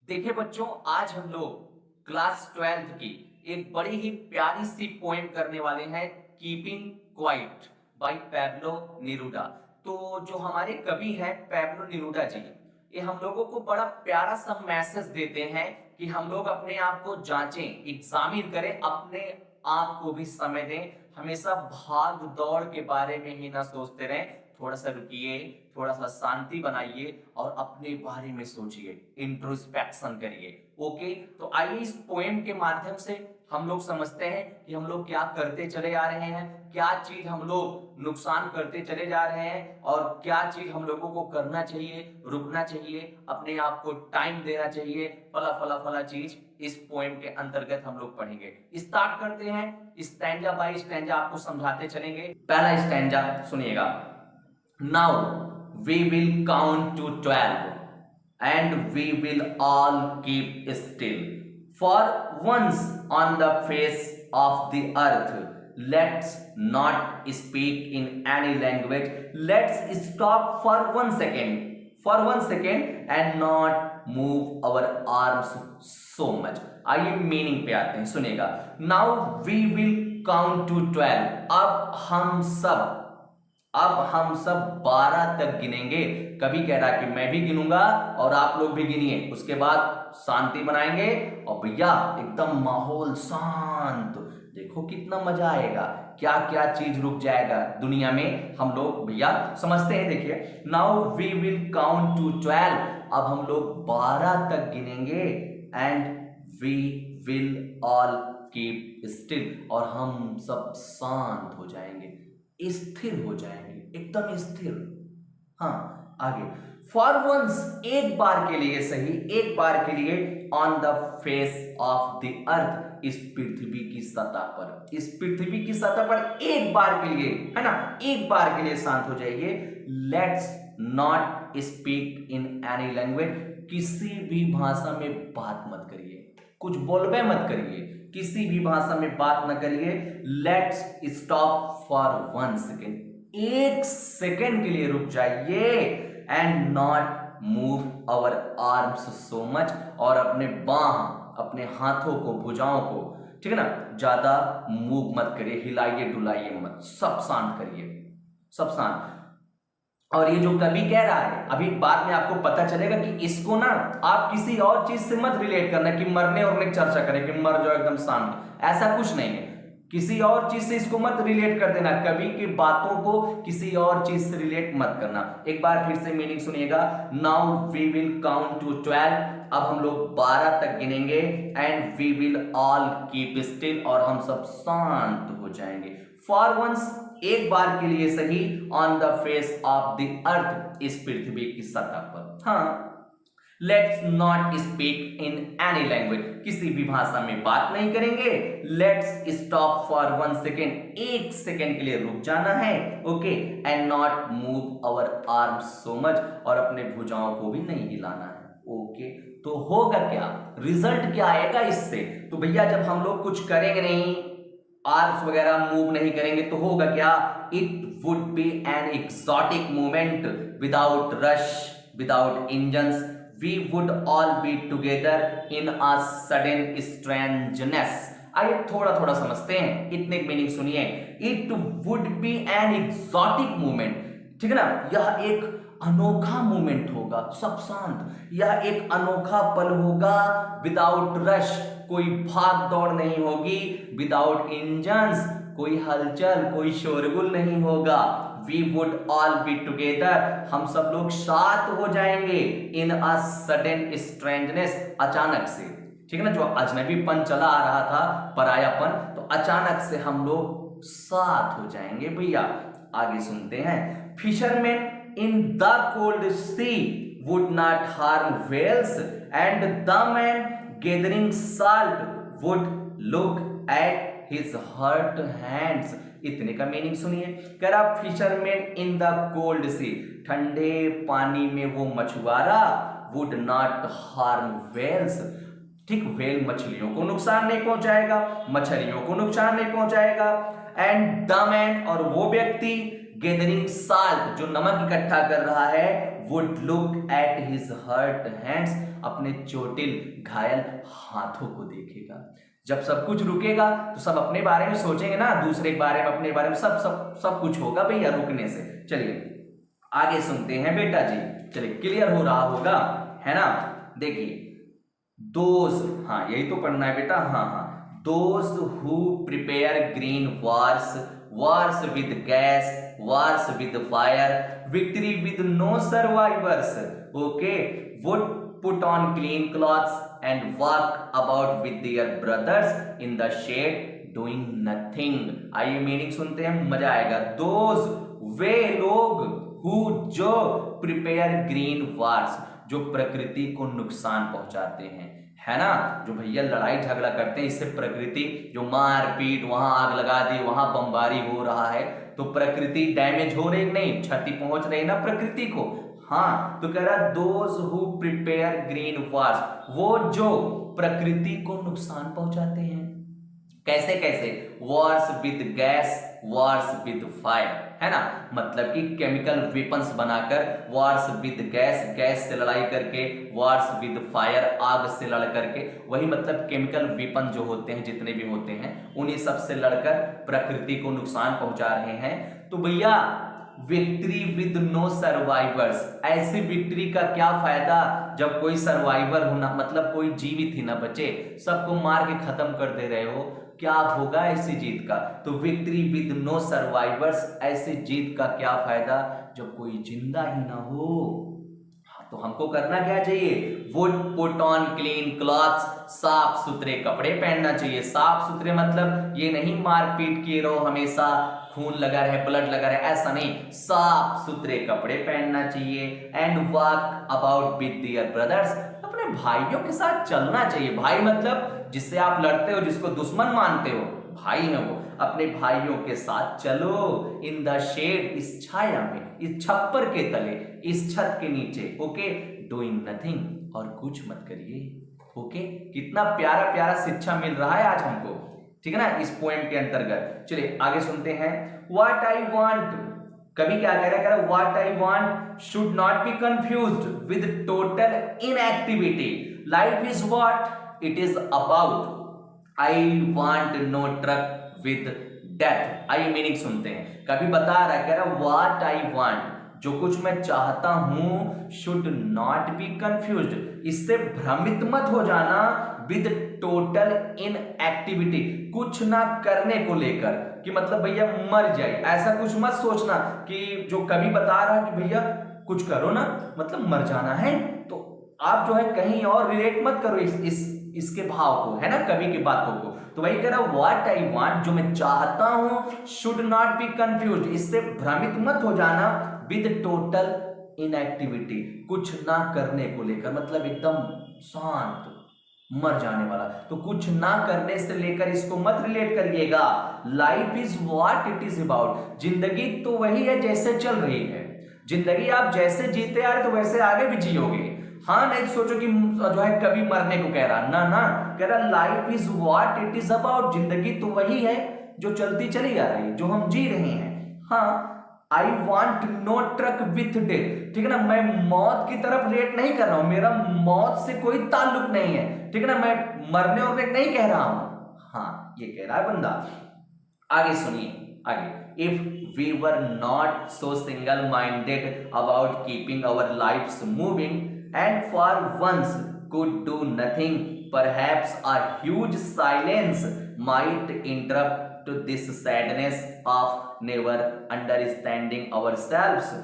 देखिए बच्चों, आज हम लोग क्लास 12th की एक बड़ी ही प्यारी सी पोएम करने वाले हैं, keeping quiet by Pablo Neruda. तो जो हमारे कवि हैं पैब्लो नेरुदा जी, ये हम लोगों को बड़ा प्यारा सा मैसेज देते हैं कि हम लोग अपने आप को जांचें, एग्जामिन करें, अपने आप को भी समय दें, हमेशा भाग दौड़ के बारे में ही ना सोचते रहें। थोड़ा सा रुकिए, थोड़ा सा शांति बनाइए और अपने बारे में सोचिए, इंट्रोस्पेक्शन करिए। ओके, तो आइए इस पोएम के माध्यम से हम लोग समझते हैं कि हम लोग क्या करते चले आ रहे हैं, क्या चीज हम लोग नुकसान करते चले जा रहे हैं और क्या चीज हम लोगों को करना चाहिए, रुकना चाहिए, अपने आप को टाइम देना चाहिए। फला फला फला चीज इस पोएम के अंतर्गत हम लोग पढ़ेंगे। स्टार्ट करते हैं, स्टैंजा बाय स्टैंजा आपको समझाते चलेंगे। पहला स्टैंजा सुनिएगा। Now we will count to 12 and we will all keep still. For once on the face of the earth, let's not speak in any language. Let's stop for 1 second and not move our arms so much. आइए meaning पे आते हैं, सुनेगा। Now we will count to 12. अब हम सब 12 तक गिनेंगे। कभी कह रहा कि मैं भी गिनूंगा और आप लोग भी गिनिए, उसके बाद शांति बनाएंगे और भैया एकदम माहौल शांत। देखो कितना मजा आएगा, क्या क्या चीज रुक जाएगा दुनिया में, हम लोग भैया समझते हैं। देखिए, now we will count to 12। अब हम लोग 12 तक गिनेंगे and we will all keep still, और हम सब शांत हो जाएंगे, स्थिर हो जाएंगे, एकदम स्थिर। हाँ, आगे। फॉर वंस, एक बार के लिए, सही, एक बार के लिए, on the face of the earth, इस पृथ्वी की सतह पर, इस पृथ्वी की सतह पर एक बार के लिए, है ना, एक बार के लिए शांत हो जाइए। Let's not speak in any language, किसी भी भाषा में बात मत करिए, कुछ बोलबे मत करिए, किसी भी भाषा में बात न करिए। Let's stop for 1 second, 1 second के लिए रुक जाइए। And not move our arms so much, और अपने बाह, अपने हाथों को, भुजाओं को, ठीक है ना, ज्यादा मूव मत करिए, हिलाइए डुलाइए मत, सब शांत करिए, सब शांत। और ये जो कवि कह रहा है, अभी बाद में आपको पता चलेगा कि इसको ना आप किसी और चीज से मत रिलेट करना कि मरने और चर्चा करें कि मर जाओ एकदम शांत, ऐसा कुछ नहीं है। किसी और चीज से इसको मत रिलेट कर देना, कवि की बातों को किसी और चीज से रिलेट मत करना। एक बार फिर से मीनिंग सुनिएगा। Now we will count to 12, अब हम लोग 12 तक गिनेंगे and we will all keep still, और हम सब शांत हो जाएंगे। फॉर वंस, एक बार के लिए सही, on the face of the earth, इस पृथ्वी की सतह पर। हाँ, let's not speak in any language, किसी भी भाषा में बात नहीं करेंगे। Let's stop for 1 second, 1 second के लिए रुक जाना है। Okay, and not move our arms so much, और अपने भुजाओं को भी नहीं हिलाना है। ओके, तो होगा क्या, रिजल्ट क्या आएगा इससे? तो भैया जब हम लोग कुछ करेंगे नहीं, आर्म्स वगैरह मूव नहीं करेंगे, तो होगा क्या? It would be an exotic movement without rush, without engines, we would all be together in a sudden strangeness. आइए थोड़ा थोड़ा समझते हैं, इतने मीनिंग सुनिए। It would be an exotic movement, ठीक है ना, यह एक अनोखा मूवमेंट होगा, सब शांत, यह एक अनोखा पल होगा। विदाउट रश, कोई भाग दौड़ नहीं होगी। विदाउट इंजन्स, कोई हलचल, कोई शोरगुल नहीं होगा। We would all be together, हम सब लोग साथ हो जाएंगे। इन अ सडन स्ट्रेंजनेस, अचानक से, ठीक है ना, जो अजनबीपन चला आ रहा था, परायापन, तो अचानक से हम लोग साथ हो जाएंगे भैया। आगे सुनते हैं। Fisherman in the cold sea would not harm whales, and the man gathering salt would look at his hurt hands. इतने का मीनिंग सुनिए। कह रहा फिशरमैन इन द कोल्ड सी, ठंडे पानी में वो मछुआरा, वुड नॉट हार्म वेल्स, ठीक, वेल मछलियों को नुकसान नहीं पहुंचाएगा, मछलियों को नुकसान नहीं पहुंचाएगा। एंड द मैन, और वो व्यक्ति, गैदरिंग साल्ट, जो नमक इकट्ठा कर रहा है, would look at his hurt hands, अपने चोटिल घायल हाथों को देखेगा। जब सब कुछ रुकेगा तो सब अपने बारे में सोचेंगे ना, दूसरे के बारे में, अपने बारे में, सब सब सब कुछ होगा भैया रुकने से। चलिए आगे सुनते हैं बेटा जी। चलिए क्लियर हो रहा होगा, है ना। देखिए दोज, हाँ यही तो पढ़ना है बेटा, हाँ those who prepare green wars with gas, wars with fire, victory with no survivors, okay, would put on clean clothes and walk about with their brothers in the shade doing nothing। आइए meaning सुनते हैं, मजा आएगा। Those वे लोग, who जो, prepare green wars जो प्रकृति को नुकसान पहुंचाते हैं, है ना, जो भैया लड़ाई झगड़ा करते हैं, इससे प्रकृति जो मार पीट, वहां आग लगा दी, वहां बमबारी हो रहा है, तो प्रकृति डैमेज हो रही नहीं, क्षति पहुंच रही ना प्रकृति को। हाँ तो कह रहा those who prepare green wars, वो जो प्रकृति को नुकसान पहुंचाते हैं। कैसे कैसे? Wars with gas, Wars with fire, है ना, मतलब कि केमिकल वेपन्स बनाकर, वॉर्स विद गैस, गैस से लड़ाई करके, वॉर्स विद फायर, आग से लड़ करके, वही मतलब केमिकल वेपन जो होते हैं, जितने भी होते हैं, उन्हीं सब से लड़कर प्रकृति को नुकसान पहुंचा रहे हैं। तो भैया विक्ट्री विद नो सर्वाइवर्स, ऐसी विक्ट्री का क्या फायदा जब कोई सर्वाइवर होना, मतलब कोई जीवित ही ना बचे, सबको मार के खत्म कर दे रहे हो, क्या होगा ऐसी जीत का? तो विक्ट्री विद नो सर्वाइवर्स, ऐसी जीत का क्या फायदा जब कोई जिंदा ही ना हो। तो हमको करना क्या चाहिए? Would put on clean clothes, साफ सुथरे कपड़े पहनना चाहिए। साफ सुथरे मतलब ये नहीं मारपीट किए रहो, हमेशा खून लगा रहे, ब्लड लगा रहे, ऐसा नहीं, साफ सुथरे कपड़े पहनना चाहिए। And walk about with their brothers, अपने भाइयों के साथ चलना चाहिए। भाई मतलब जिससे आप लड़ते हो, जिसको दुश्मन मानते हो, भाई है वो, अपने भाइयों के साथ चलो। इन द शेड, इस छाया में, इस छप्पर के तले, इस छत के नीचे, ओके, डूइंग नथिंग, और कुछ मत करिए, ओके। कितना प्यारा प्यारा शिक्षा मिल रहा है आज हमको, ठीक है ना, इस पोएम के अंतर्गत। चलिए आगे सुनते हैं। व्हाट आई वांट, कभी क्या कह रहा है, what I want should not be confused with total inactivity. Life is what it is about. I want no truck with death. आइए मीनिंग सुनते हैं। कभी बता रहा है, कह रहा व्हाट आई वांट, जो कुछ मैं चाहता हूं, शुड नॉट बी कंफ्यूज्ड, इससे भ्रमित मत हो जाना, विद टोटल इन एक्टिविटी, कुछ ना करने को लेकर, कि मतलब भैया मर जाए, ऐसा कुछ मत सोचना कि जो कभी बता रहा कि भैया कुछ करो ना, मतलब मर जाना है, तो आप जो है कहीं और रिलेट मत करो इसके भाव को, है ना, कवि की बातों को। तो वही कह रहा व्हाट आई वांट, जो मैं चाहता हूं, शुड नॉट बी कंफ्यूज्ड, इससे भ्रमित मत हो जाना, विद टोटल इनएक्टिविटी, कुछ ना करने को लेकर, मतलब एकदम शांत, मर जाने वाला। तो कुछ ना करने से लेकर इसको मत रिलेट करिएगा। Life is what it is about, जिंदगी तो वही है जैसे चल रही है, जिंदगी आप जैसे जीते आ रहे तो वैसे आगे भी जियोगे। हाँ नहीं सोचो कि जो है कभी मरने को कह रहा, ना ना, कह रहा life is what it is about, जिंदगी तो वही है जो चलती चली आ रही, जो हम जी रहे हैं। हाँ I want no truck with death, ठीक है ना, मैं मौत की तरफ रिलेट नहीं कर रहा हूं, मेरा मौत से कोई ताल्लुक नहीं है, ठीक है ना, मैं मरने और नहीं कह रहा हूं। हाँ ये कह रहा है बंदा। आगे सुनिए, आगे, if we were not so single minded about keeping our lives moving and for once could do nothing, perhaps a huge silence might interrupt this sadness of never understanding ourselves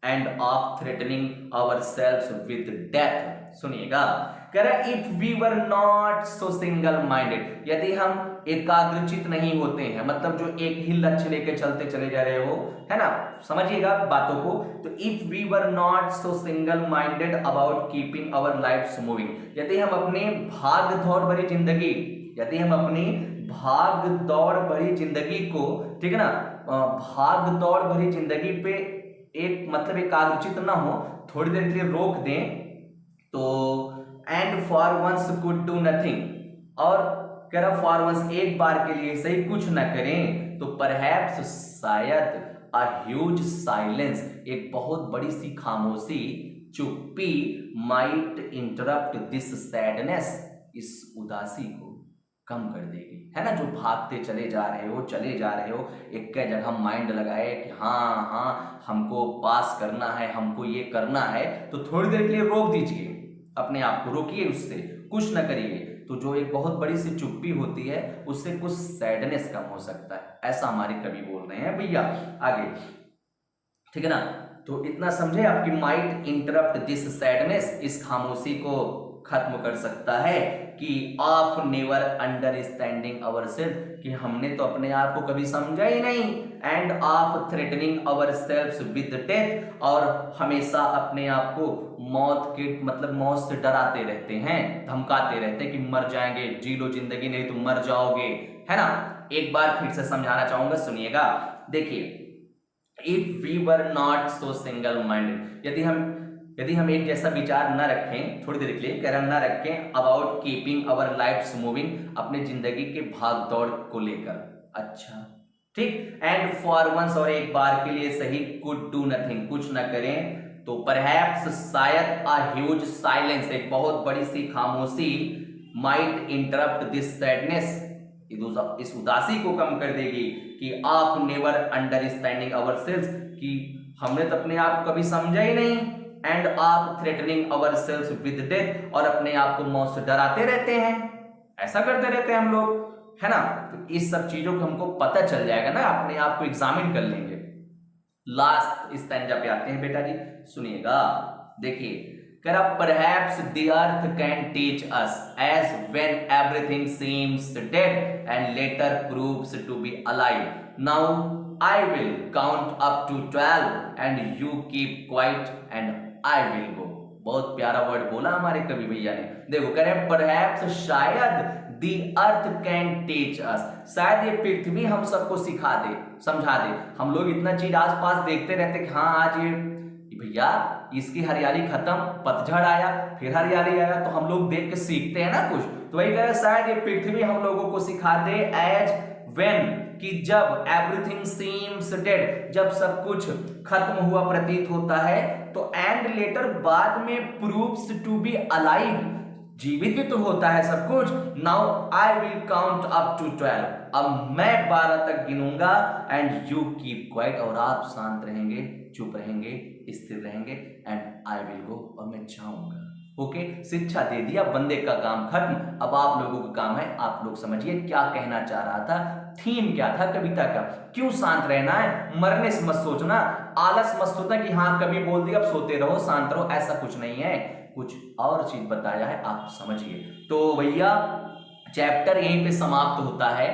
and of threatening ourselves with death। सुनिएगा, कह रहा if we were not so single minded, यदि हम एकाग्रचित नहीं होते हैं, मतलब जो एक ही लक्ष्य लेके चलते चले जा रहे हो, है ना, समझिएगा बातों को। तो if we were not so single minded about keeping our lives moving, यदि हम अपनी भाग दौड़ भरी जिंदगी, यदि हम अपनी भाग दौड़ भरी जिंदगी को, ठीक है ना, भाग दौड़ भरी जिंदगी पे एक मतलब एकाग्रचित ना हो, थोड़ी देर के लिए रोक दें, तो and for once could do nothing, और कह रहा फॉर वंस एक बार के लिए सही कुछ ना करें, तो परहैप्स शायद अ ह्यूज साइलेंस, एक बहुत बड़ी सी खामोशी, चुप्पी, माइट इंटरप्ट दिस सैडनेस, इस उदासी को कम कर देगी, है ना। जो भागते चले जा रहे हो, चले जा रहे हो, एक जगह माइंड लगाए कि हाँ हाँ हमको पास करना है, हमको ये करना है, तो थोड़ी देर के लिए रोक दीजिए, अपने आप को रोकिए, उससे कुछ ना करिए। तो जो एक बहुत बड़ी सी चुप्पी होती है उससे कुछ सैडनेस कम हो सकता है, ऐसा हमारे कवि बोल रहे हैं भैया। आगे, ठीक है ना। तो इतना समझे, आपकी माइट इंटरप्ट दिस सैडनेस, इस खामोशी को खत्म कर सकता है कि ऑफ नेवर अंडरस्टैंडिंग अवरसेल्फ, कि हमने तो अपने आप को कभी समझा ही नहीं, end of threatening ourselves with death, और हमेशा अपने आप को मौत के मतलब मौत से डराते रहते हैं, धमकाते रहते हैं कि मर जाएंगे, जी लो जिंदगी, नहीं तो मर जाओगे, है ना। एक बार फिर से समझाना चाहूंगा, सुनिएगा। देखिए, if we were not so single minded, यदि हम एक जैसा विचार न रखें, थोड़ी देर के लिए कह न रखें, about keeping our lives moving, अपने जिंदगी के भाग दौड़ को लेकर, अच्छा ठीक, एंड फॉर वंस, और एक बार के लिए सही, कुड डू नथिंग, कुछ न करें, तो परहैप्स शायद अ ह्यूज साइलेंस, एक बहुत बड़ी सी खामोशी, माइट इंटरप्ट दिस सैडनेस, इस उदासी को कम कर देगी, कि आप नेवर अंडरस्टैंडिंग अवरसेल्व्स, कि हमने तो अपने आप को कभी समझा ही नहीं, एंड आप थ्रेटनिंग अवरसेल्व्स विद डेथ, और अपने आप को मौत से डराते रहते हैं, ऐसा करते रहते हैं हम लोग, है ना। तो इस सब चीजों को हमको पता चल जाएगा ना, अपने आप को एग्जामिन कर लेंगे। लास्ट स्टैंजा पे आते हैं बेटा जी, सुनिएगा। देखिए, perhaps the earth can teach us, as when everything seems dead and later proves to be alive. Now I will count up to 12 and you keep quiet and I will go. बहुत प्यारा word बोला हमारे कवि भैया ने। देखो, कह रहे हैं perhaps, शायद, the earth can teach us, शायद ये पृथ्वी हम सबको सिखा दे, समझा दे। हम लोग इतना चीज आसपास देखते रहते कि हाँ आज ये भैया इसकी हरियाली खत्म, पतझड़ आया, फिर हरियाली आया, तो हम लोग देख के सीखते हैं ना कुछ। तो वही कह रहे हैं, शायद ये पृथ्वी हम लोगों को सिखा दे, एज व्हेन, कि जब, एवरीथिंग सीम्स डेड, जब सब कुछ खत्म हुआ प्रतीत होता है, तो एंड लेटर, बाद में, प्रूव्स टू बी अलाइव, जीवित भी तो होता है सब कुछ। Now I will count up to 12, अब मैं 12 तक गिनूंगा, एंड यू कीप क्वाइट, और आप शांत रहेंगे, चुप रहेंगे, स्थिर रहेंगे, एंड आई विल गो, और मैं जाऊंगा। ओके, शिक्षा दे दिया, बंदे का काम खत्म, अब आप लोगों का काम है, आप लोग समझिए क्या कहना चाह रहा था, थीम क्या था कविता का, क्यों शांत रहना है, मरने से मत सोचना, आलस मत सोचना कि हाँ कभी बोल दिया अब सोते रहो, शांत रहो, ऐसा कुछ नहीं है, कुछ और चीज बताया है, आप समझिए। तो भैया चैप्टर यहीं पे समाप्त होता है।